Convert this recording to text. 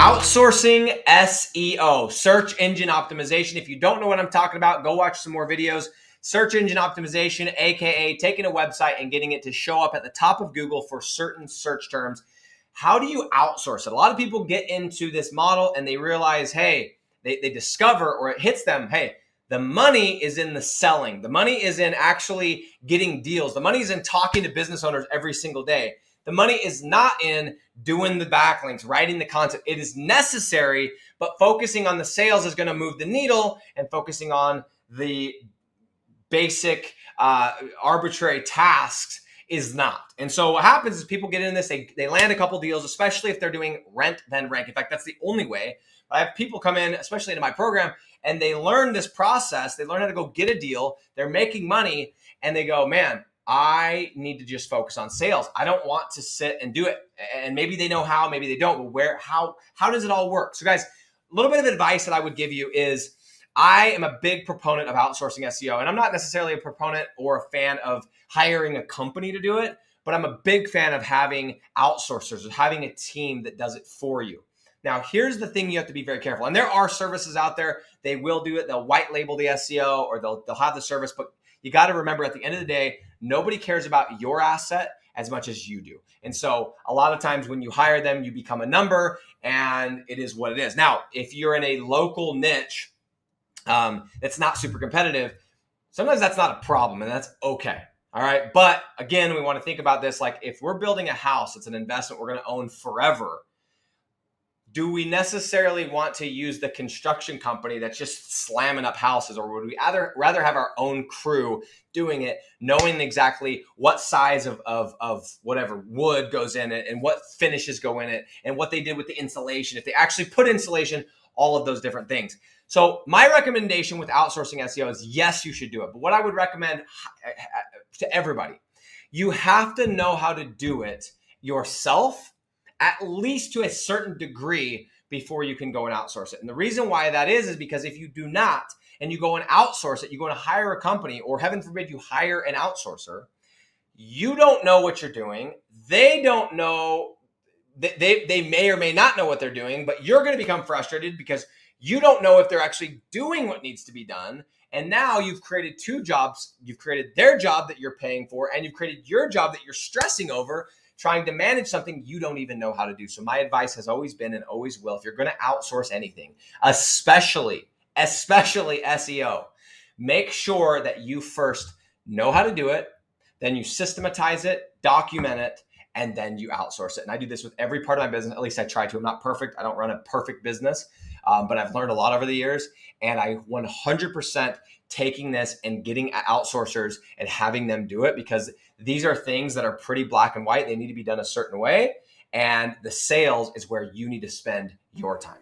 Outsourcing SEO, search engine optimization. If you don't know what I'm talking about, go watch some more videos. Search engine optimization, AKA taking a website and getting it to show up at the top of Google for certain search terms. How do you outsource it? A lot of people get into this model and they realize, hey, they discover, or it hits them, hey, the money is in the selling. The money is in actually getting deals. The money is in talking to business owners every single day. The money is not in doing the backlinks, writing the content. It is necessary, but focusing on the sales is going to move the needle, and focusing on the basic arbitrary tasks is not. And so what happens is people get in this, they land a couple deals, especially if they're doing rent then rank. In fact, that's the only way. I have people come in, especially into my program, and they learn this process. They learn how to go get a deal. They're making money, and they go, man, I need to just focus on sales. I don't want to sit and do it. And maybe they know how, maybe they don't, but how does it all work? So guys, a little bit of advice that I would give you is, I am a big proponent of outsourcing SEO, and I'm not necessarily a proponent or a fan of hiring a company to do it, but I'm a big fan of having outsourcers, or having a team that does it for you. Now, here's the thing you have to be very careful. And there are services out there, they will do it. They'll white label the SEO, or they'll have the service, but you got to remember, at the end of the day, nobody cares about your asset as much as you do. And so a lot of times when you hire them, you become a number, and it is what it is. Now, if you're in a local niche that's not super competitive, sometimes that's not a problem, and that's okay. All right. But again, we want to think about this like, if we're building a house, it's an investment we're going to own forever. Do we necessarily want to use the construction company that's just slamming up houses, or would we rather have our own crew doing it, knowing exactly what size of whatever wood goes in it, and what finishes go in it, and what they did with the insulation, if they actually put insulation, all of those different things. So my recommendation with outsourcing SEO is, yes, you should do it. But what I would recommend to everybody, you have to know how to do it yourself, at least to a certain degree, before you can go and outsource it. And the reason why that is because if you do not, and you go and outsource it, you go and hire a company, or heaven forbid you hire an outsourcer, you don't know what you're doing. They don't know. They may or may not know what they're doing, but you're going to become frustrated because you don't know if they're actually doing what needs to be done. And now you've created two jobs. You've created their job that you're paying for, and you've created your job that you're stressing over, trying to manage something you don't even know how to do. So my advice has always been, and always will, if you're going to outsource anything, especially SEO, make sure that you first know how to do it, then you systematize it, document it, and then you outsource it. And I do this with every part of my business. At least I try to. I'm not perfect. I don't run a perfect business, but I've learned a lot over the years. And I 100% taking this and getting outsourcers and having them do it, because these are things that are pretty black and white. They need to be done a certain way. And the sales is where you need to spend your time.